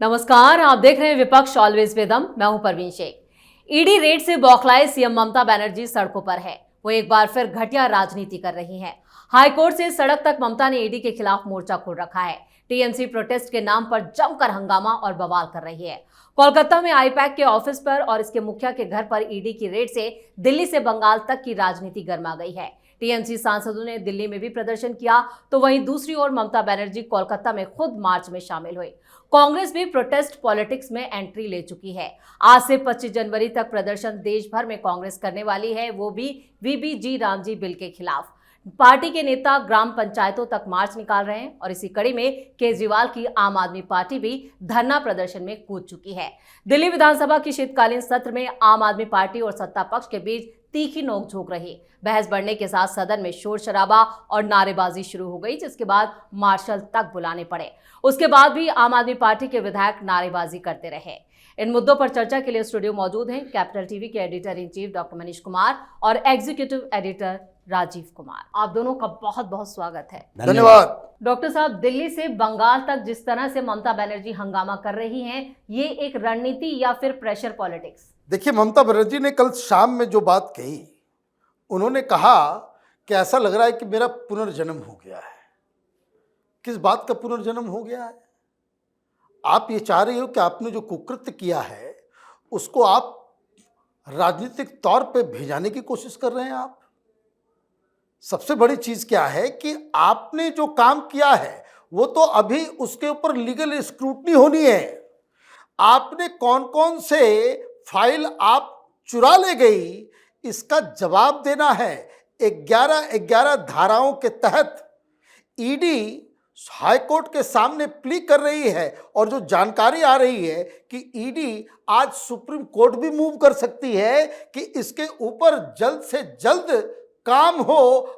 नमस्कार, आप देख रहे हैं विपक्ष ऑलवेज विद हम। मैं हूं परवीन शेख। ईडी रेड से बौखलाए सीएम ममता बनर्जी सड़कों पर है। वो एक बार फिर घटिया राजनीति कर रही हैं। हाईकोर्ट से सड़क तक ममता ने ईडी के खिलाफ मोर्चा खोल रखा है। टीएमसी प्रोटेस्ट के नाम पर जमकर हंगामा और बवाल कर रही है। कोलकाता में आईपैक के ऑफिस पर और इसके मुखिया के घर पर ईडी की रेड से दिल्ली से बंगाल तक की राजनीति गर्मा गई है। टीएमसी सांसदों ने दिल्ली में भी प्रदर्शन किया, तो वहीं दूसरी ओर ममता बनर्जी कोलकाता में खुद मार्च में शामिल हुई। कांग्रेस भी प्रोटेस्ट पॉलिटिक्स में एंट्री ले चुकी है। आज से 25 जनवरी तक प्रदर्शन देश भर में कांग्रेस करने वाली है, वो भी वीबीजी रामजी बिल के खिलाफ। पार्टी के नेता ग्राम पंचायतों तक मार्च निकाल रहे हैं और इसी कड़ी में केजरीवाल की आम आदमी पार्टी भी धरना प्रदर्शन में कूद चुकी है। दिल्ली विधानसभा की शीतकालीन सत्र में आम आदमी पार्टी और सत्ता पक्ष के बीच तीखी नोकझोंक रही। बहस बढ़ने के साथ सदन में शोर शराबा और नारेबाजी शुरू हो गई, जिसके बाद मार्शल तक बुलाने पड़े। उसके बाद भी आम आदमी पार्टी के विधायक नारेबाजी करते रहे। इन मुद्दों पर चर्चा के लिए स्टूडियो मौजूद हैं कैपिटल टीवी के editor in chief doctor Manish Kumar और एग्जीक्यूटिव एडिटर राजीव कुमार। आप दोनों का बहुत बहुत स्वागत है। धन्यवाद। डॉक्टर साहब, दिल्ली से बंगाल तक जिस तरह से ममता बनर्जी हंगामा कर रही हैं, ये एक रणनीति या फिर प्रेशर पॉलिटिक्स? देखिए, ममता बनर्जी ने कल शाम में जो बात कही, उन्होंने कहा कि ऐसा लग रहा है कि मेरा पुनर्जन्म हो गया है। किस बात का पुनर्जन्म हो गया है? आप ये चाह रही हो कि आपने जो कुकृत्य किया है उसको आप राजनीतिक तौर पे भेजाने की कोशिश कर रहे हैं। आप सबसे बड़ी चीज क्या है कि आपने जो काम किया है वो तो अभी उसके ऊपर लीगल स्क्रूटनी होनी है। आपने कौन कौन से फाइल आप चुरा ले गई, इसका जवाब देना है। 11 धाराओं के तहत ईडी हाईकोर्ट के सामने प्ली कर रही है और जो जानकारी आ रही है कि ईडी आज सुप्रीम कोर्ट भी मूव कर सकती है कि इसके ऊपर जल्द से जल्द काम हो।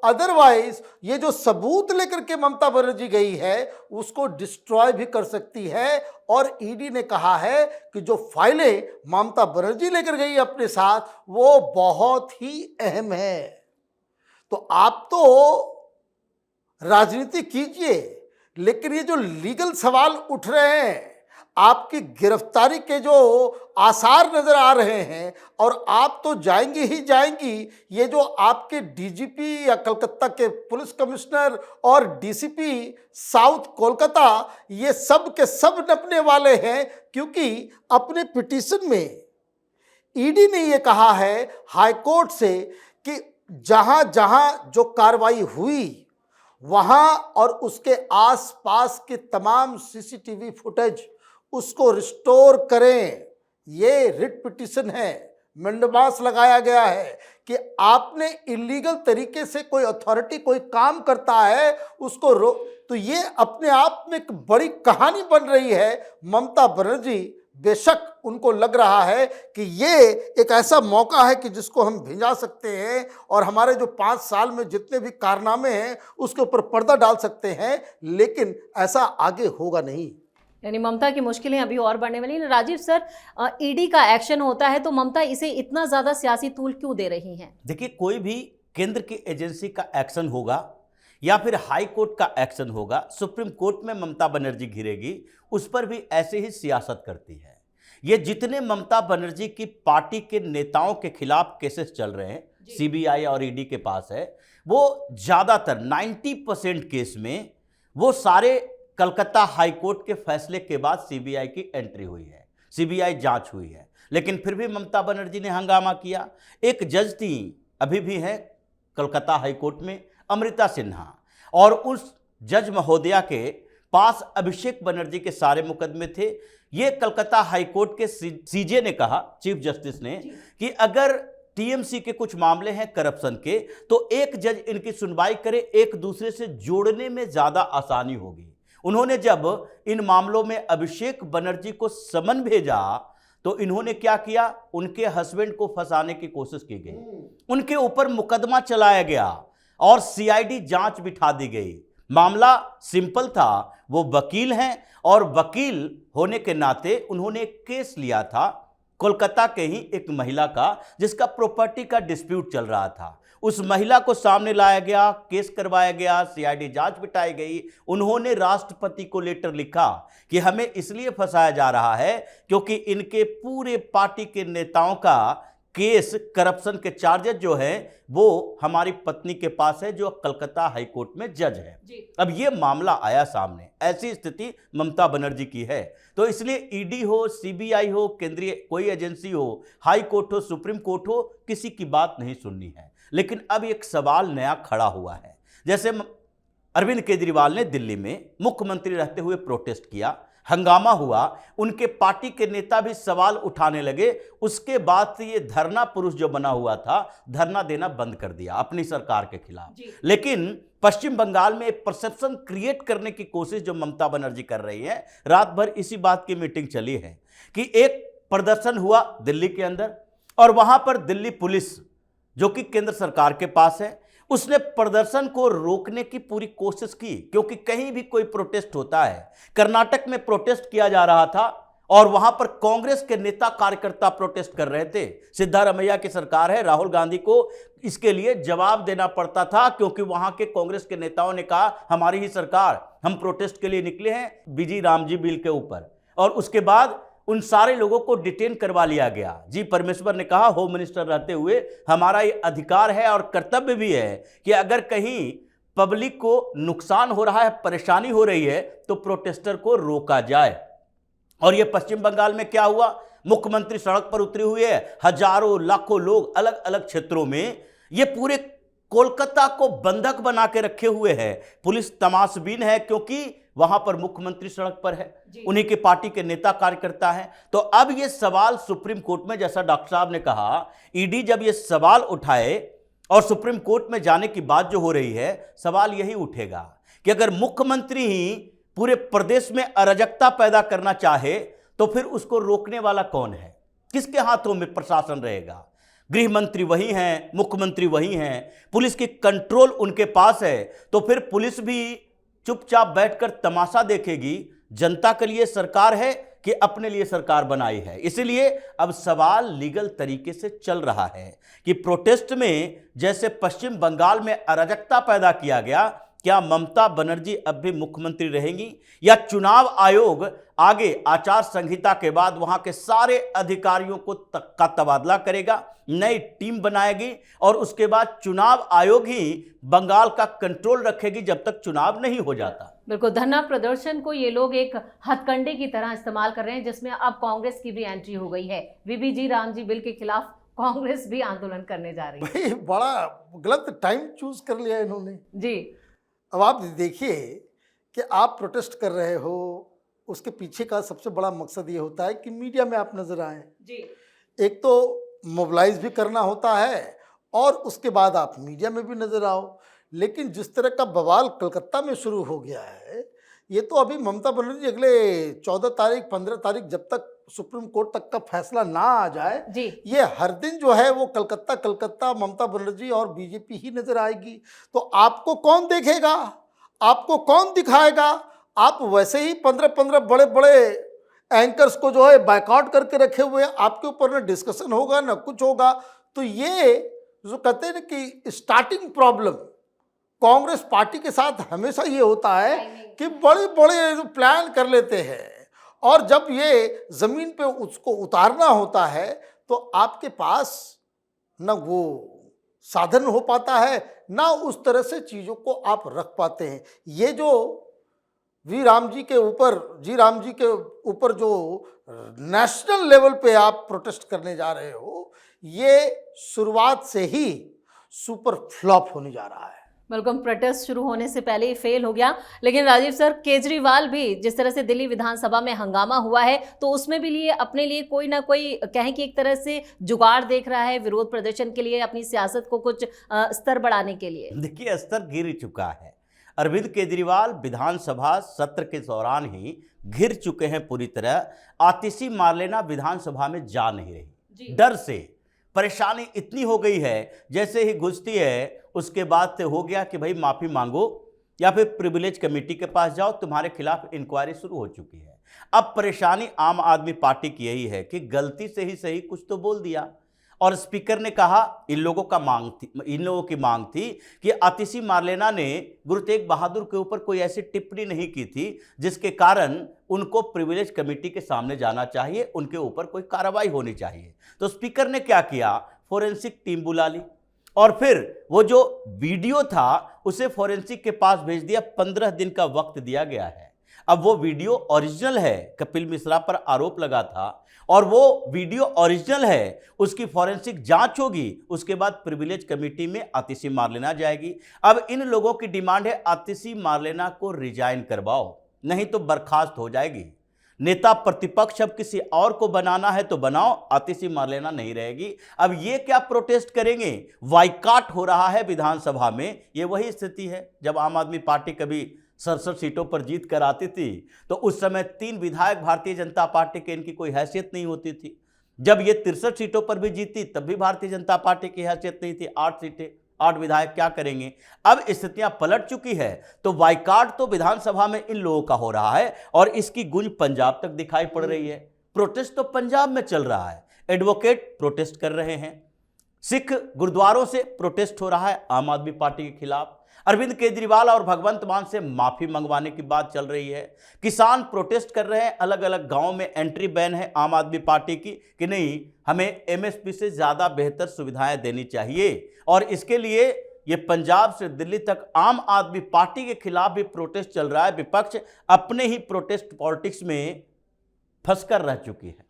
अदरवाइज ये जो सबूत लेकर के ममता बनर्जी गई है उसको डिस्ट्रॉय भी कर सकती है। और ईडी ने कहा है कि जो फाइलें ममता बनर्जी लेकर गई अपने साथ वो बहुत ही अहम है। तो आप तो राजनीति कीजिए, लेकिन ये जो लीगल सवाल उठ रहे हैं, आपकी गिरफ्तारी के जो आसार नजर आ रहे हैं, और आप तो जाएंगी ही जाएंगी। ये जो आपके डीजीपी या कलकत्ता के पुलिस कमिश्नर और डीसीपी साउथ कोलकाता, ये सब के सब नपने वाले हैं, क्योंकि अपने पिटीशन में ईडी ने ये कहा है हाईकोर्ट से कि जहां जहां जो कार्रवाई हुई वहां और उसके आसपास के तमाम सीसीटीवी फुटेज उसको रिस्टोर करें। ये रिट पिटीशन है, मंडबास लगाया गया है कि आपने इलीगल तरीके से कोई अथॉरिटी कोई काम करता है उसको तो ये अपने आप में एक बड़ी कहानी बन रही है। ममता बनर्जी बेशक उनको लग रहा है कि ये एक ऐसा मौका है कि जिसको हम भिजा सकते हैं और हमारे जो 5 साल में जितने भी कारनामे हैं उसके ऊपर पर्दा डाल सकते हैं, लेकिन ऐसा आगे होगा नहीं। यानी ममता की मुश्किलें अभी और बढ़ने वाली हैं। राजीव सर, ईडी का एक्शन होता है तो ममता इसे इतना ज्यादा सियासी तूल क्यों दे रही हैं? देखिए, कोई भी केंद्र की एजेंसी का एक्शन होगा या फिर हाई कोर्ट का एक्शन होगा, सुप्रीम कोर्ट में ममता बनर्जी घिरेगी, उस पर भी ऐसे ही सियासत करती है। ये जितने ममता बनर्जी की पार्टी के नेताओं के खिलाफ केसेस चल रहे हैं सीबीआई और ईडी के पास है, वो ज्यादातर 90% केस में वो सारे कलकत्ता हाई कोर्ट के फैसले के बाद सीबीआई की एंट्री हुई है, सीबीआई जांच हुई है। लेकिन फिर भी ममता बनर्जी ने हंगामा किया। एक जज थी, अभी भी है कलकत्ता हाई कोर्ट में, अमृता सिन्हा, और उस जज महोदया के पास अभिषेक बनर्जी के सारे मुकदमे थे। ये कलकत्ता हाई कोर्ट के सीजे ने कहा, चीफ जस्टिस ने, कि अगर टीएमसी के कुछ मामले हैं करप्शन के, तो एक जज इनकी सुनवाई करे, एक दूसरे से जोड़ने में ज्यादा आसानी होगी। उन्होंने जब इन मामलों में अभिषेक बनर्जी को समन भेजा तो इन्होंने क्या किया, उनके हस्बैंड को फंसाने की कोशिश की गई, उनके ऊपर मुकदमा चलाया गया और सीआईडी जांच बिठा दी गई। मामला सिंपल था, वो वकील हैं और वकील होने के नाते उन्होंने केस लिया था कोलकाता के ही एक महिला का, जिसका प्रॉपर्टी का डिस्प्यूट चल रहा था। उस महिला को सामने लाया गया, केस करवाया गया, सीआईडी जांच बिठाई गई। उन्होंने राष्ट्रपति को लेटर लिखा कि हमें इसलिए फंसाया जा रहा है क्योंकि इनके पूरे पार्टी के नेताओं का केस, करप्शन के चार्जेस जो है वो हमारी पत्नी के पास है, जो कलकत्ता हाई कोर्ट में जज है। अब ये मामला आया सामने, ऐसी स्थिति ममता बनर्जी की है। तो इसलिए ईडी हो, सीबीआई हो, केंद्रीय कोई एजेंसी हो, हाई कोर्ट हो, सुप्रीम कोर्ट हो, किसी की बात नहीं सुननी है। लेकिन अब एक सवाल नया खड़ा हुआ है। जैसे अरविंद केजरीवाल ने दिल्ली में मुख्यमंत्री रहते हुए प्रोटेस्ट किया, हंगामा हुआ, उनके पार्टी के नेता भी सवाल उठाने लगे। उसके बाद से ये धरना पुरुष जो बना हुआ था, धरना देना बंद कर दिया अपनी सरकार के खिलाफ। लेकिन पश्चिम बंगाल में एक परसेप्शन क्रिएट करने की कोशिश जो ममता बनर्जी कर रही है, रात भर इसी बात की मीटिंग चली है कि एक प्रदर्शन हुआ दिल्ली के अंदर और वहां पर दिल्ली पुलिस, जो कि केंद्र सरकार के पास है, उसने प्रदर्शन को रोकने की पूरी कोशिश की। क्योंकि कहीं भी कोई प्रोटेस्ट होता है, कर्नाटक में प्रोटेस्ट किया जा रहा था और वहां पर कांग्रेस के नेता कार्यकर्ता प्रोटेस्ट कर रहे थे। सिद्धारमैया की सरकार है, राहुल गांधी को इसके लिए जवाब देना पड़ता था क्योंकि वहां के कांग्रेस के नेताओं ने कहा हमारी ही सरकार, हम प्रोटेस्ट के लिए निकले हैं बीजी रामजी बिल के ऊपर। और उसके बाद उन सारे लोगों को डिटेन करवा लिया गया। जी परमेश्वर ने कहा, होम मिनिस्टर रहते हुए हमारा ये अधिकार है और कर्तव्य भी है कि अगर कहीं पब्लिक को नुकसान हो रहा है, परेशानी हो रही है, तो प्रोटेस्टर को रोका जाए। और ये पश्चिम बंगाल में क्या हुआ, मुख्यमंत्री सड़क पर उतरे हुए हैं, हजारों लाखों लोग अलग अलग क्षेत्रों में, ये पूरे कोलकाता को बंधक बना के रखे हुए हैं। पुलिस तमाशबीन है क्योंकि वहां पर मुख्यमंत्री सड़क पर है, उन्हीं के पार्टी के नेता कार्यकर्ता हैं। तो अब ये सवाल सुप्रीम कोर्ट में, जैसा डॉक्टर साहब ने कहा, ईडी जब ये सवाल उठाए और सुप्रीम कोर्ट में जाने की बात जो हो रही है, सवाल यही उठेगा कि अगर मुख्यमंत्री ही पूरे प्रदेश में अराजकता पैदा करना चाहे तो फिर उसको रोकने वाला कौन है, किसके हाथों में प्रशासन रहेगा? गृह मंत्री वही हैं, मुख्यमंत्री वही हैं, पुलिस की कंट्रोल उनके पास है, तो फिर पुलिस भी चुपचाप बैठकर तमाशा देखेगी? जनता के लिए सरकार है कि अपने लिए सरकार बनाई है? इसलिए अब सवाल लीगल तरीके से चल रहा है कि प्रोटेस्ट में जैसे पश्चिम बंगाल में अराजकता पैदा किया गया, क्या ममता बनर्जी अब भी मुख्यमंत्री रहेंगी या चुनाव आयोग आगे आचार संहिता के बाद वहां के सारे अधिकारियों का तबादला करेगा, नई टीम बनाएगी और उसके बाद चुनाव आयोग ही बंगाल का कंट्रोल रखेगी जब तक चुनाव नहीं हो जाता? बिल्कुल, धरना प्रदर्शन को ये लोग एक हथकंडे की तरह इस्तेमाल कर रहे हैं, जिसमें अब कांग्रेस की भी एंट्री हो गई है। बीबीजी रामजी बिल के खिलाफ कांग्रेस भी आंदोलन करने जा रही है। भाई बड़ा गलत टाइम चूज कर लिया इन्होंने जी। अब आप देखिए कि आप प्रोटेस्ट कर रहे हो, उसके पीछे का सबसे बड़ा मकसद ये होता है कि मीडिया में आप नजर आए जी। एक तो मोबिलाइज भी करना होता है और उसके बाद आप मीडिया में भी नजर आओ। लेकिन जिस तरह का बवाल कलकत्ता में शुरू हो गया है, ये तो अभी ममता बनर्जी अगले 14 तारीख 15 तारीख जब तक सुप्रीम कोर्ट तक का फैसला ना आ जाए जी, ये हर दिन जो है वो कलकत्ता कलकत्ता ममता बनर्जी और बीजेपी ही नजर आएगी। तो आपको कौन देखेगा, आपको कौन दिखाएगा? आप वैसे ही 15-15 बड़े बड़े एंकर्स को जो है बायकॉट करके रखे हुए हैं, आपके ऊपर ना डिस्कशन होगा ना कुछ होगा। तो ये जो कहते हैं ना कि स्टार्टिंग प्रॉब्लम कांग्रेस पार्टी के साथ हमेशा ये होता है कि बड़े बड़े प्लान कर लेते हैं और जब ये जमीन पे उसको उतारना होता है तो आपके पास न वो साधन हो पाता है, ना उस तरह से चीज़ों को आप रख पाते हैं। ये जो जी राम जी के ऊपर जो नेशनल लेवल पे आप प्रोटेस्ट करने जा रहे हो, ये शुरुआत से ही सुपर फ्लॉप होने जा रहा है। बिल्कुल, प्रोटेस्ट शुरू होने से पहले ही फेल हो गया। लेकिन राजीव सर, केजरीवाल भी जिस तरह से दिल्ली विधानसभा में हंगामा हुआ है, तो उसमें भी लिए अपने लिए कोई ना कोई कहें कि एक तरह से जुगाड़ देख रहा है विरोध प्रदर्शन के लिए, अपनी सियासत को कुछ स्तर बढ़ाने के लिए। देखिए, स्तर गिर चुका है। अरविंद केजरीवाल विधानसभा सत्र के दौरान ही घिर चुके हैं पूरी तरह। आतिशी मार्लेना विधानसभा में जा नहीं रही, डर से परेशानी इतनी हो गई है, जैसे ही घुसती है उसके बाद से हो गया कि भाई माफ़ी मांगो या फिर प्रिविलेज कमेटी के पास जाओ, तुम्हारे खिलाफ इंक्वायरी शुरू हो चुकी है। अब परेशानी आम आदमी पार्टी की यही है कि गलती से ही सही कुछ तो बोल दिया, और स्पीकर ने कहा इन लोगों की मांग थी कि आतिशी मार्लेना ने गुरु तेग बहादुर के ऊपर कोई ऐसी टिप्पणी नहीं की थी जिसके कारण उनको प्रिविलेज कमेटी के सामने जाना चाहिए, उनके ऊपर कोई कार्रवाई होनी चाहिए। तो स्पीकर ने क्या किया, फोरेंसिक टीम बुला ली और फिर वो जो वीडियो था उसे फोरेंसिक के पास भेज दिया। 15 दिन का वक्त दिया गया है। अब वो वीडियो ओरिजिनल है, कपिल मिश्रा पर आरोप लगा था और वो वीडियो ओरिजिनल है, उसकी फॉरेंसिक जांच होगी, उसके बाद प्रिविलेज कमेटी में आतिशी मार्लेना जाएगी। अब इन लोगों की डिमांड है आतिशी मार्लेना को रिजाइन करवाओ, नहीं तो बर्खास्त हो जाएगी। नेता प्रतिपक्ष अब किसी और को बनाना है तो बनाओ, आतिशी मार्लेना नहीं रहेगी। अब ये क्या प्रोटेस्ट करेंगे, बायकॉट हो रहा है विधानसभा में। ये वही स्थिति है जब आम आदमी पार्टी कभी 67 सीटों पर जीत कर आती थी तो उस समय 3 विधायक भारतीय जनता पार्टी के, इनकी कोई हैसियत नहीं होती थी। जब ये 63 सीटों पर भी जीती तब भी भारतीय जनता पार्टी की हैसियत नहीं थी। 8 सीटें, 8 विधायक क्या करेंगे। अब स्थितियां पलट चुकी है तो बायकॉट तो विधानसभा में इन लोगों का हो रहा है और इसकी गूंज पंजाब तक दिखाई पड़ रही है। प्रोटेस्ट तो पंजाब में चल रहा है, एडवोकेट प्रोटेस्ट कर रहे हैं, सिख गुरुद्वारों से प्रोटेस्ट हो रहा है आम आदमी पार्टी के खिलाफ, अरविंद केजरीवाल और भगवंत मान से माफी मंगवाने की बात चल रही है, किसान प्रोटेस्ट कर रहे हैं, अलग अलग गांवों में एंट्री बैन है आम आदमी पार्टी की कि नहीं हमें एमएसपी से ज्यादा बेहतर सुविधाएं देनी चाहिए। और इसके लिए ये पंजाब से दिल्ली तक आम आदमी पार्टी के खिलाफ भी प्रोटेस्ट चल रहा है। विपक्ष अपने ही प्रोटेस्ट पॉलिटिक्स में फंसकर रह चुकी है।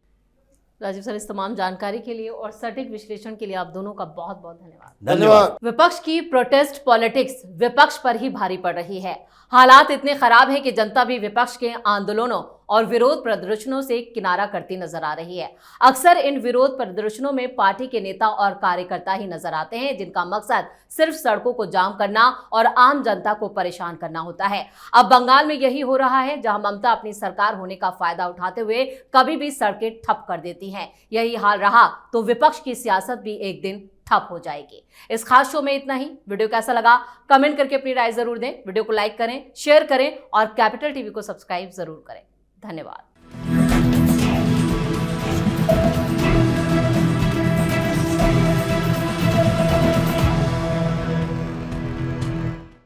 राजीव सर, इस तमाम जानकारी के लिए और सटीक विश्लेषण के लिए आप दोनों का बहुत बहुत धन्यवाद। धन्यवाद। विपक्ष की प्रोटेस्ट पॉलिटिक्स विपक्ष पर ही भारी पड़ रही है। हालात इतने खराब हैं कि जनता भी विपक्ष के आंदोलनों और विरोध प्रदर्शनों से किनारा करती नजर आ रही है। अक्सर इन विरोध प्रदर्शनों में पार्टी के नेता और कार्यकर्ता ही नजर आते हैं जिनका मकसद सिर्फ सड़कों को जाम करना और आम जनता को परेशान करना होता है। अब बंगाल में यही हो रहा है, जहां ममता अपनी सरकार होने का फायदा उठाते हुए कभी भी सड़कें ठप कर देती हैं। यही हाल रहा तो विपक्ष की सियासत भी एक दिन ठप हो जाएगी। इस खास शो में इतना ही। वीडियो कैसा लगा कमेंट करके अपनी राय जरूर दें। वीडियो को लाइक करें, शेयर करें और कैपिटल टीवी को सब्सक्राइब जरूर करें। धन्यवाद।